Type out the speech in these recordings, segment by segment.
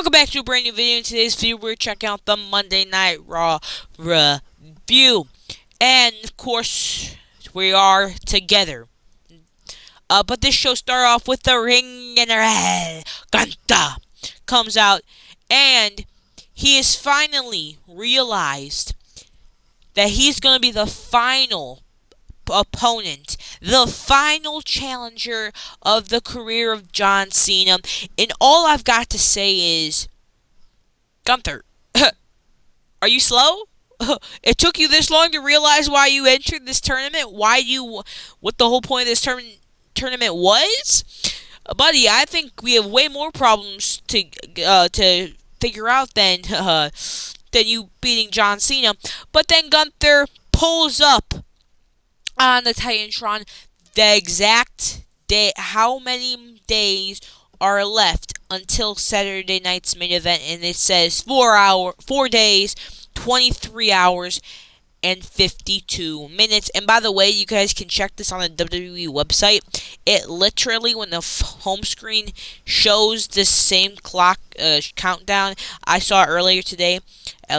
Welcome back to a brand new video. In today's video, we're checking out the Monday Night Raw review. And, of course, we are together. But this show started off with the Ring General Gunther comes out, and he has finally realized that he's going to be the final opponent, the final challenger of the career of John Cena. And all I've got to say is, Gunther, are you slow? It took you this long to realize why you entered this tournament? What the whole point of this tournament was? Buddy, I think we have way more problems to figure out than you beating John Cena. But then Gunther pulls up on the Titantron the exact day, how many days are left until Saturday night's main event, and it says 4 days, 23 hours, and 52 minutes. And by the way, you guys can check this on the WWE website. It literally, when the home screen shows the same clock countdown, I saw earlier today,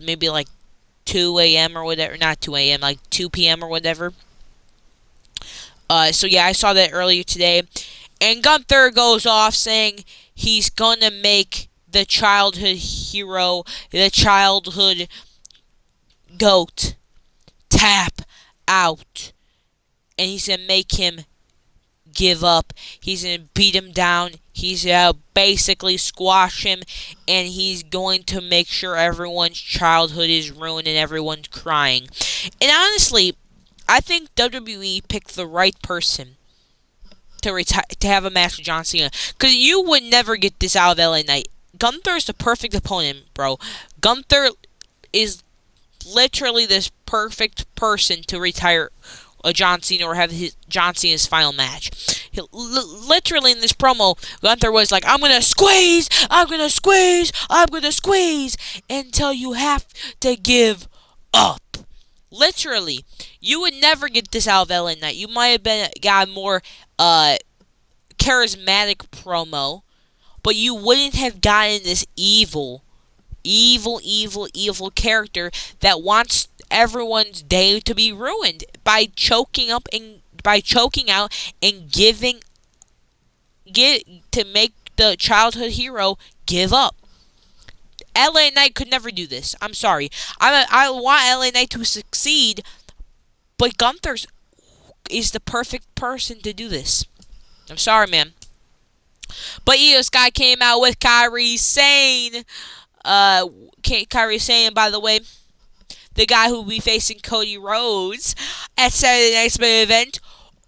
maybe like 2 a.m. or whatever, not 2 a.m., like 2 p.m. or whatever. So yeah, I saw that earlier today. And Gunther goes off saying he's gonna make the childhood hero, the childhood GOAT, tap out. And he's gonna make him give up. He's gonna beat him down. He's gonna basically squash him. And he's going to make sure everyone's childhood is ruined and everyone's crying. And honestly, I think WWE picked the right person to have a match with John Cena. Because you would never get this out of LA Knight. Gunther is the perfect opponent, bro. Gunther is literally this perfect person to retire John Cena or have John Cena's final match. Literally in this promo, Gunther was like, I'm going to squeeze until you have to give up. Literally, you would never get this out of LA Knight. You might have got a more charismatic promo, but you wouldn't have gotten this evil character that wants everyone's day to be ruined by choking out and to make the childhood hero give up. LA Knight could never do this. I'm sorry. I want LA Knight to succeed, but Gunther is the perfect person to do this. I'm sorry, man. But Io Sky came out with Kairi Sane. Kairi Sane, by the way, the guy who will be facing Cody Rhodes at Saturday night's main event.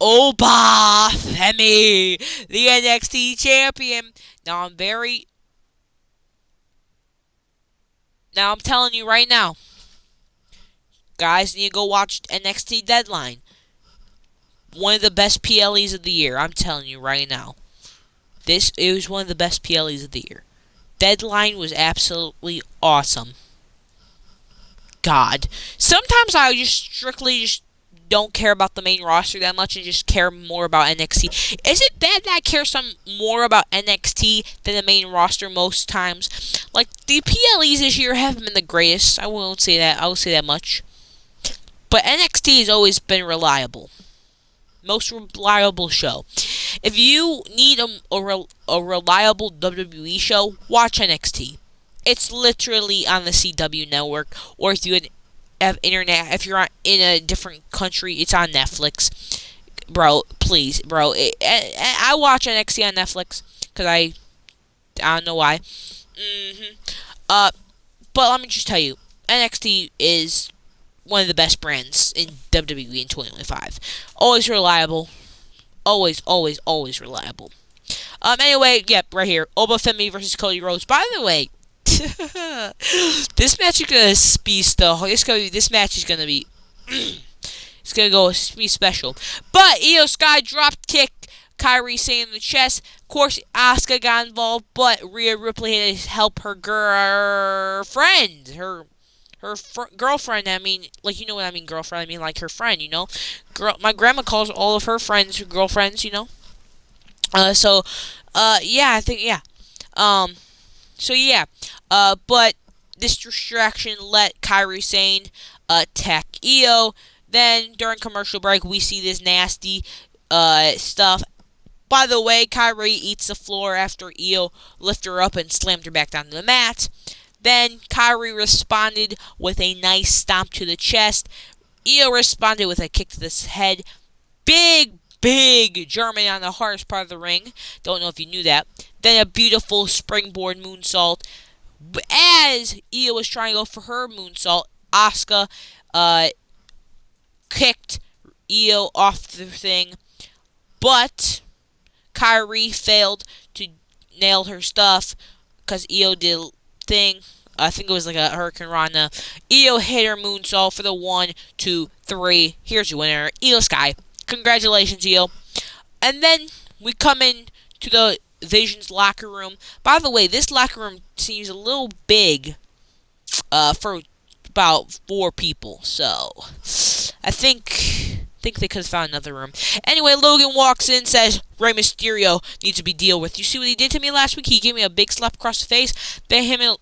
Oba Femi, the NXT champion. Now I'm telling you right now, guys need to go watch NXT Deadline. One of the best PLEs of the year. I'm telling you right now. It was one of the best PLEs of the year. Deadline was absolutely awesome. God. Sometimes I strictly don't care about the main roster that much and just care more about NXT. Is it bad that I care more about NXT than the main roster most times? Like, the PLEs this year haven't been the greatest. I won't say that. I will say that much. But NXT has always been reliable. Most reliable show. If you need a reliable WWE show, watch NXT. It's literally on the CW network, or if you have internet, if you're in a different country, it's on Netflix. Bro, please, bro. I watch NXT on Netflix because I don't know why. But let me just tell you, NXT is one of the best brands in WWE in 2025. Always reliable. Always reliable. Anyway, yep, right here. Oba Femi versus Cody Rhodes. By the way, this match is gonna be this match is gonna be it's gonna be special. But Io Sky dropped kick Kairi Sane in the chest. Of course, Asuka got involved, but Rhea Ripley had to help her girlfriend. Her girlfriend, I mean, like, you know what I mean, girlfriend, I mean, like, her friend, you know? My grandma calls all of her friends her girlfriends, you know? Yeah, I think, yeah. So yeah, but this distraction let Kairi Sane attack Io. Then during commercial break, we see this nasty stuff. By the way, Kairi eats the floor after Io lifted her up and slammed her back down to the mat. Then Kairi responded with a nice stomp to the chest. Io responded with a kick to the head. Big German on the hardest part of the ring. Don't know if you knew that. Then a beautiful springboard moonsault. As Io was trying to go for her moonsault, Asuka kicked Io off the thing. But Kairi failed to nail her stuff because Io did a thing. I think it was like a Hurricane Rana. Io hit her moonsault for the 1, 2, 3. Here's your winner, Io Sky. Congratulations, Io. And then we come in to the Vision's locker room. By the way, this locker room seems a little big for about 4 people. So I think they could have found another room. Anyway, Logan walks in, says Rey Mysterio needs to be dealt with. You see what he did to me last week? He gave me a big slap across the face. Then him and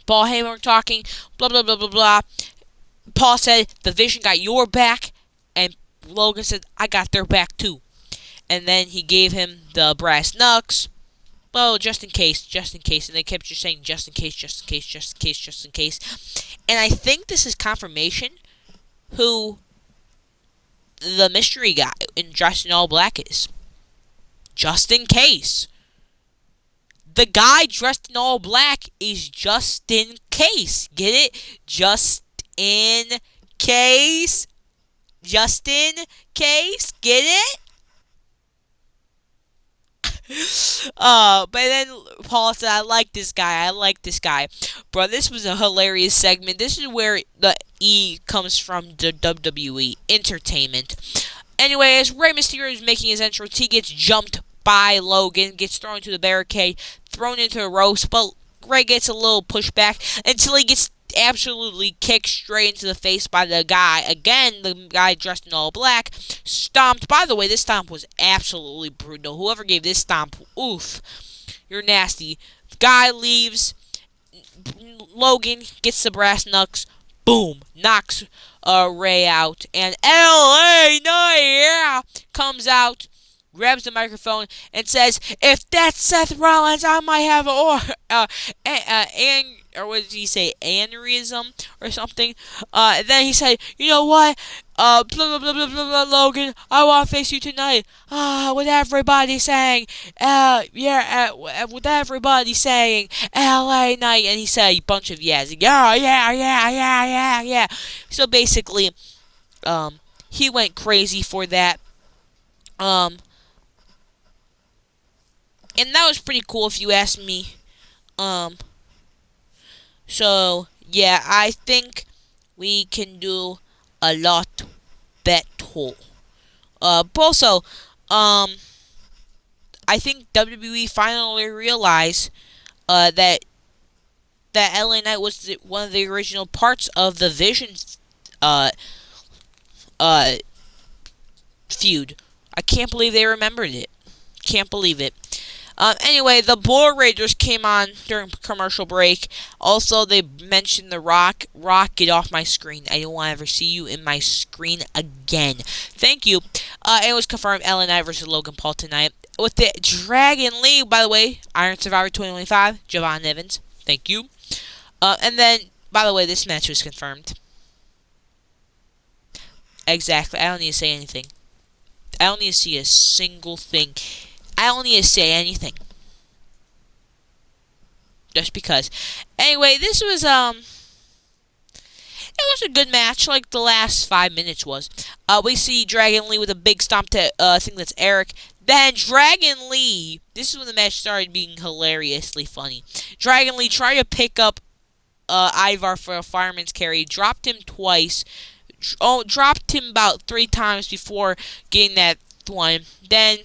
Paul Heyman were talking. Blah blah blah blah blah. Paul said the Vision got your back, and Logan said I got their back too. And then he gave him the brass knucks. Well, just in case. And they kept just saying just in case. And I think this is confirmation who the mystery guy in dressed in all black is. Just in case. The guy dressed in all black is just in case. Get it? Just in case. Just in case. Get it? But then Paul said, I like this guy. Bro, this was a hilarious segment. This is where the E comes from, the WWE Entertainment. Anyway, as Rey Mysterio is making his entrance, he gets jumped by Logan, gets thrown to the barricade, thrown into the ropes, but Rey gets a little pushback until he gets absolutely kicked straight into the face by the guy. Again, the guy dressed in all black, stomped. By the way, this stomp was absolutely brutal. Whoever gave this stomp, oof, you're nasty. The guy leaves. Logan gets the brass knucks. Boom, knocks Rey out. And LA Knight comes out, grabs the microphone, and says, if that's Seth Rollins, I might have or what did he say, aneurysm or something. Then he said, you know what, blah, blah, blah, blah, blah, blah, Logan, I want to face you tonight, with everybody saying, with everybody saying, LA Knight, and he said a bunch of yeahs, yeah. So basically, he went crazy for that, and that was pretty cool if you ask me. So, yeah, I think we can do a lot better. But also, I think WWE finally realized that LA Knight was one of the original parts of the Vision feud. I can't believe they remembered it. Can't believe it. Anyway, the Bull Raiders came on during commercial break. Also, they mentioned The Rock. Rock, get off my screen. I don't want to ever see you in my screen again. Thank you. It was confirmed LA Knight versus Logan Paul tonight. With the Dragon Lee, by the way, Iron Survivor 2025, Javon Evans. Thank you. And then, by the way, this match was confirmed. Exactly. I don't need to say anything. I don't need to see a single thing. I don't need to say anything. Just because. Anyway, this was, it was a good match, like the last 5 minutes was. We see Dragon Lee with a big stomp to, I think that's Eric. Then Dragon Lee, this is when the match started being hilariously funny. Dragon Lee tried to pick up, Ivar for a fireman's carry, dropped him twice. Dropped him about 3 times before getting that one. Then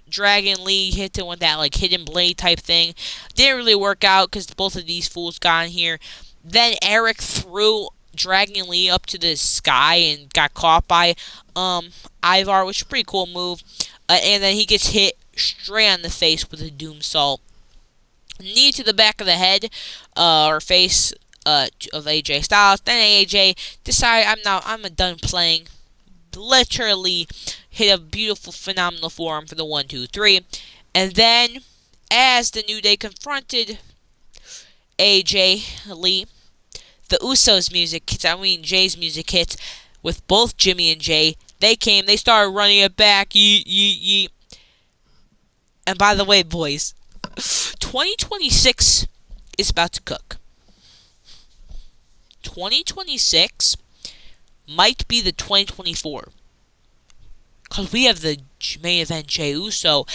Dragon Lee hit him with that like hidden blade type thing. Didn't really work out because both of these fools got in here. Then Eric threw Dragon Lee up to the sky and got caught by Ivar, which is a pretty cool move. And then he gets hit straight on the face with a Doom Salt. knee to the back of the head or face of AJ Styles. Then AJ decided I'm done playing. Literally hit a beautiful, phenomenal forearm for the 1, 2, 3. And then, as the New Day confronted AJ Lee, the Usos music hits, Jay's music hits with both Jimmy and Jay. They came, they started running it back, yeet, yeet, yeet. And by the way, boys, 2026 is about to cook. 2026 might be the 2024. Because we have the main event, Jey Uso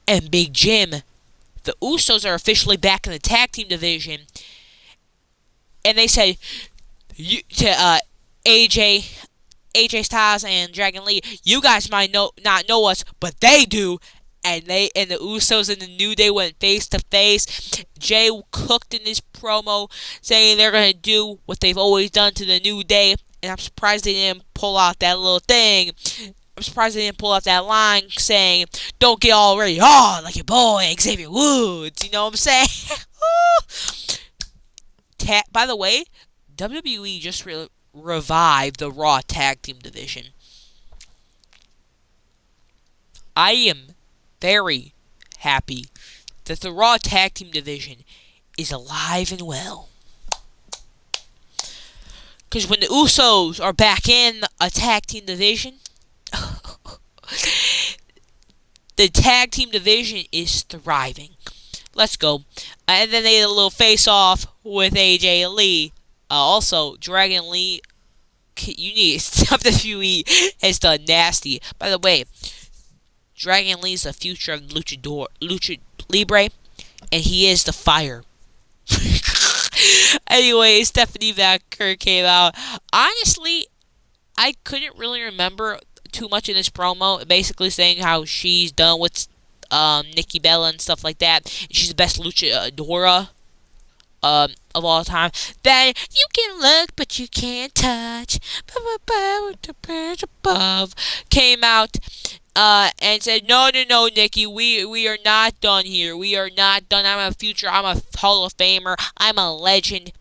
and Big Jim. The Usos are officially back in the tag team division. And they said to AJ Styles and Dragon Lee, you guys might not know us, but they do. And the Usos and the New Day went face to face. Jay cooked in his promo, saying they're gonna do what they've always done to the New Day. And I'm surprised they didn't pull out that little thing. I'm surprised they didn't pull out that line saying, "Don't get already like your boy Xavier Woods." You know what I'm saying? By the way, WWE just revived the Raw Tag Team Division. I am very happy that the Raw Tag Team Division is alive and well. Because when the Usos are back in a tag team division, the tag team division is thriving. Let's go. And then they did a little face-off with AJ Lee. Also, Dragon Lee, you need to stop the feud. It's done nasty. By the way, Dragon Lee is the future of Lucha Libre, and he is the fire. Anyway, Stephanie Vacker came out. Honestly, I couldn't really remember too much in this promo. Basically saying how she's done with Nikki Bella and stuff like that. She's the best luchadora of all time. That you can look but you can't touch. Above came out and said, no, Nikki, we are not done here. We are not done. I'm a Hall of Famer. I'm a legend.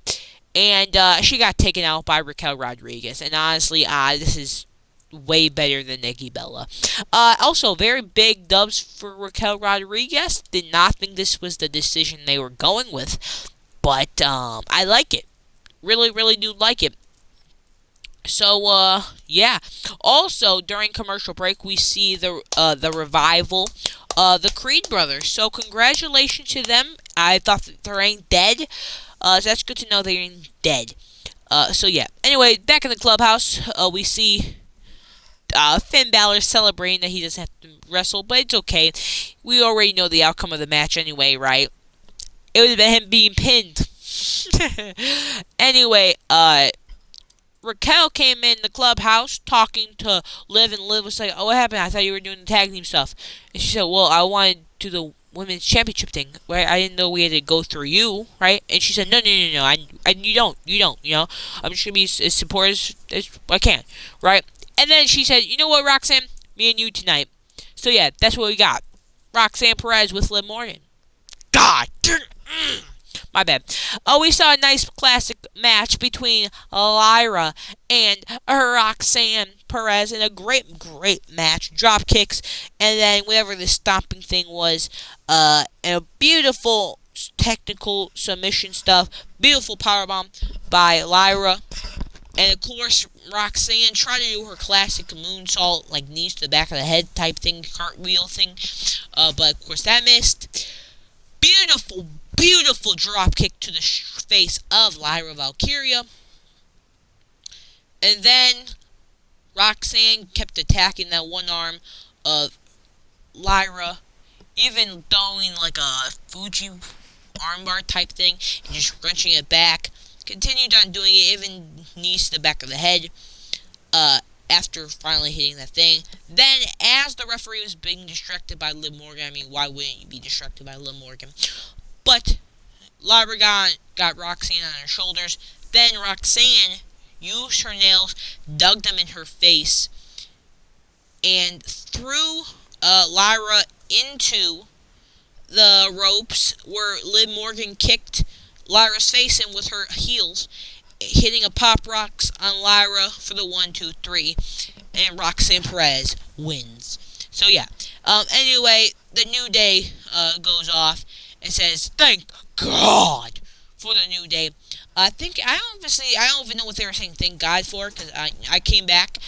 And she got taken out by Raquel Rodriguez. And honestly, this is way better than Nikki Bella. Also, very big dubs for Raquel Rodriguez. Did not think this was the decision they were going with. But I like it. Really, really do like it. So, yeah. Also, during commercial break, we see the revival of the Creed brothers. So, congratulations to them. I thought that they ain't dead. So that's good to know they ain't dead. So, yeah. Anyway, back in the clubhouse, we see Finn Balor celebrating that he doesn't have to wrestle, but it's okay. We already know the outcome of the match anyway, right? It would have been him being pinned. Anyway, Raquel came in the clubhouse talking to Liv, and Liv was like, "Oh, what happened? I thought you were doing the tag team stuff." And she said, "Well, I wanted to do the women's championship thing, right? I didn't know we had to go through you, right?" And she said, "No, you don't, you know. I'm just gonna be as supportive as I can, right?" And then she said, "You know what, Roxanne? Me and you tonight." So yeah, that's what we got. Roxanne Perez with Liv Morgan. God. My bad. We saw a nice classic match between Lyra and Roxanne Perez in a great match. Drop kicks, and then whatever the stomping thing was, and a beautiful technical submission stuff. Beautiful powerbomb by Lyra. And of course, Roxanne tried to do her classic moonsault, like knees to the back of the head type thing, cartwheel thing. But of course that missed. Beautiful drop kick to the face of Lyra Valkyria. And then Roxanne kept attacking that one arm of Lyra, even throwing like a Fuji armbar type thing and just wrenching it back. Continued on doing it, even knees to the back of the head. After finally hitting that thing. Then, as the referee was being distracted by Liv Morgan, I mean, why wouldn't you be distracted by Liv Morgan? But Lyra got Roxanne on her shoulders. Then Roxanne used her nails, dug them in her face, and threw Lyra into the ropes where Liv Morgan kicked Lyra's face in with her heels, hitting a pop rocks on Lyra for the 1, 2, 3, and Roxanne Perez wins. So yeah. Anyway, the New Day goes off and says, "Thank God for the New Day." I think I don't even know what they were saying "thank God" for, because I came back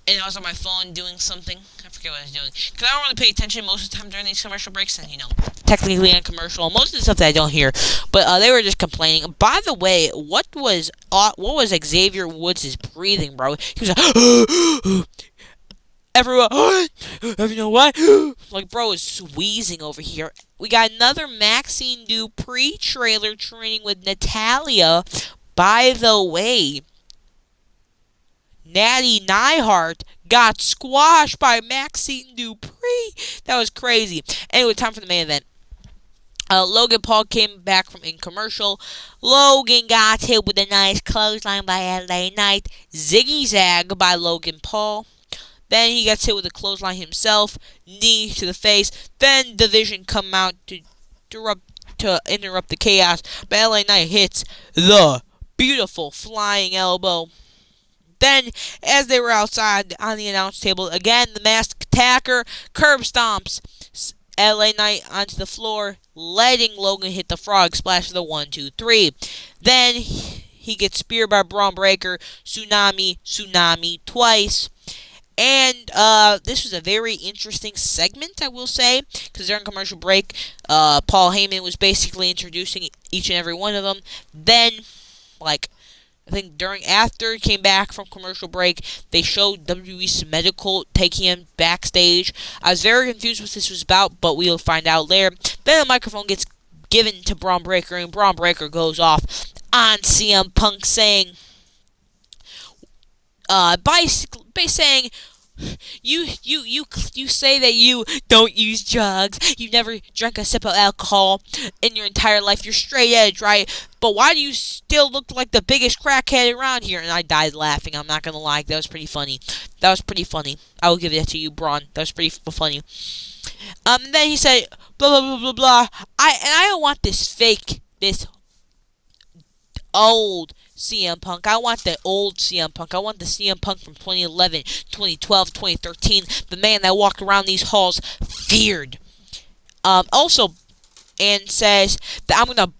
and I was on my phone doing something. I forget what I was doing, because I don't really pay attention most of the time during these commercial breaks, and technically on commercial, most of the stuff that I don't hear. But they were just complaining. By the way, what was Xavier Woods' breathing, bro? He was like, everyone, you know what? Like, bro is wheezing over here. We got another Maxine Dupree trailer training with Natalia. By the way, Natty Neihart got squashed by Maxine Dupree. That was crazy. Anyway, time for the main event. Logan Paul came back from in commercial. Logan got hit with a nice clothesline by LA Knight. Ziggy Zag by Logan Paul. Then he gets hit with a clothesline himself. Knee to the face. Then Division come out to interrupt the chaos. But LA Knight hits the beautiful flying elbow. Then, as they were outside on the announce table, again, the masked attacker curb stomps LA Knight onto the floor, letting Logan hit the frog splash for the 1, 2, 3. Then, he gets speared by Braun Breaker, tsunami twice. And this was a very interesting segment, I will say, because during commercial break, Paul Heyman was basically introducing each and every one of them. Then, I think after he came back from commercial break, they showed WWE's Medical taking him backstage. I was very confused what this was about, but we'll find out later. Then the microphone gets given to Braun Breaker, and Braun Breaker goes off on CM Punk saying, by saying, you say that you don't use drugs, you never drank a sip of alcohol in your entire life, you're straight edge, right? But why do you still look like the biggest crackhead around here? And I died laughing, I'm not gonna lie, that was pretty funny. I will give that to you, Braun. That was pretty funny. Then he said, blah blah blah blah blah. I don't want this old CM Punk. I want the old CM Punk. I want the CM Punk from 2011, 2012, 2013. The man that walked around these halls feared. Also, and says that I'm gonna,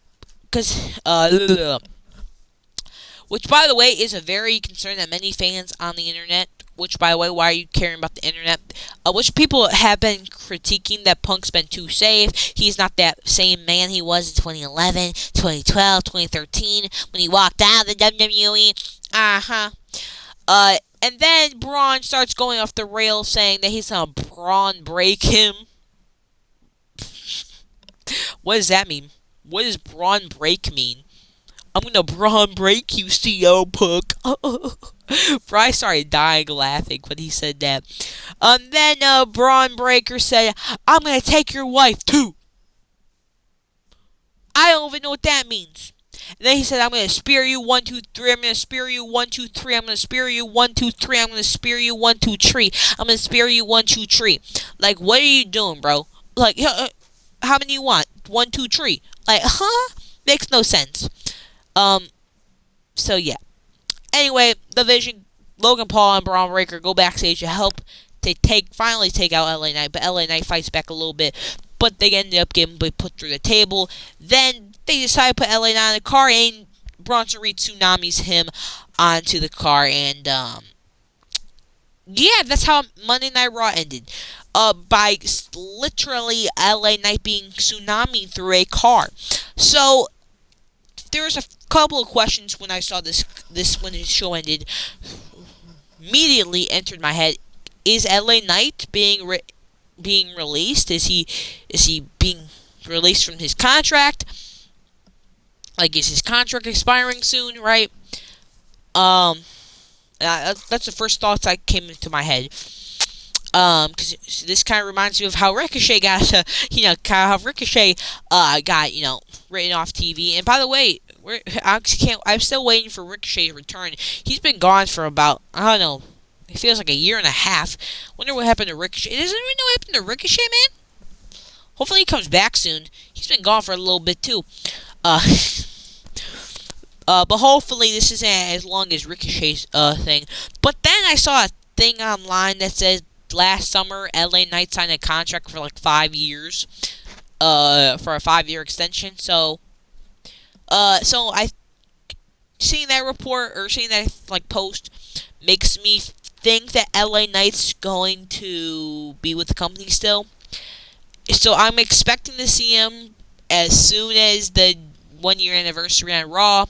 which by the way is a very concern that many fans on the internet. Which, by the way, why are you caring about the internet? Which people have been critiquing that Punk's been too safe. He's not that same man he was in 2011, 2012, 2013 when he walked out of the WWE. And then Braun starts going off the rails saying that he's gonna Braun break him. What does that mean? What does Braun break mean? I'm gonna Braun break you, CM Punk. I started dying laughing when he said that. Then Braun Breaker said, I'm gonna take your wife too. I don't even know what that means. And then he said, I'm gonna spear you 1, 2, 3. I'm gonna spear you 1, 2, 3. I'm gonna spear you 1, 2, 3. I'm gonna spear you 1, 2, 3. I'm gonna spear you 1, 2, 3. Like, what are you doing, bro? Like, how many you want? 1, 2, 3. Like, makes no sense. So yeah. Anyway, the Vision, Logan Paul and Braun Breaker go backstage to help to finally take out LA Knight, but LA Knight fights back a little bit, but they ended up getting put through the table. Then they decide to put LA Knight in the car, and Bronson Reed tsunamis him onto the car, and yeah, that's how Monday Night Raw ended. By literally LA Knight being tsunami through a car. So there's a couple of questions when I saw this when the show ended. Immediately entered my head: is LA Knight being released? Is he being released from his contract? Like, is his contract expiring soon? Right. That's the first thoughts that came into my head. Because this kind of reminds me of how Ricochet got, how Ricochet got, written off TV. And by the way, I'm still waiting for Ricochet to return. He's been gone for about, I don't know, it feels like a year and a half. Wonder what happened to Ricochet. Doesn't anyone know what happened to Ricochet, man? Hopefully he comes back soon. He's been gone for a little bit too. Uh, but hopefully this isn't as long as Ricochet's thing. But then I saw a thing online that says last summer LA Knight signed a contract for like 5 years. For a 5-year extension. So I seeing that report or seeing that like post makes me think that LA Knight's going to be with the company still. So I'm expecting to see him as soon as the 1 year anniversary on Raw.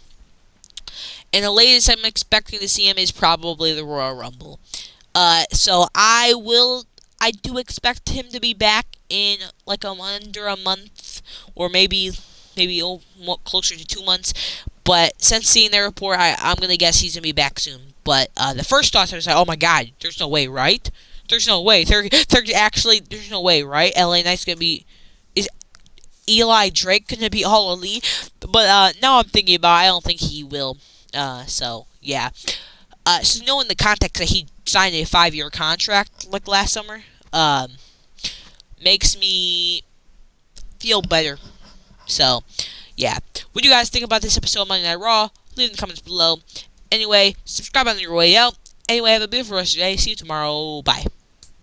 And the latest I'm expecting to see him is probably the Royal Rumble. So I do expect him to be back in like under a month, or maybe closer to 2 months. But since seeing the report, I'm gonna guess he's gonna be back soon. But the first thought I was like, oh my god, there's no way, right? There's no way. There's no way, right? LA Knight's gonna be. Is Eli Drake gonna be All Elite? But now I'm thinking about it, I don't think he will. So yeah. So knowing the context that he signed a 5-year contract like last summer, makes me feel better. So yeah. What do you guys think about this episode of Monday Night Raw? Leave in the comments below. Anyway, subscribe on your way out. Anyway, have a beautiful rest of your day. See you tomorrow. Bye.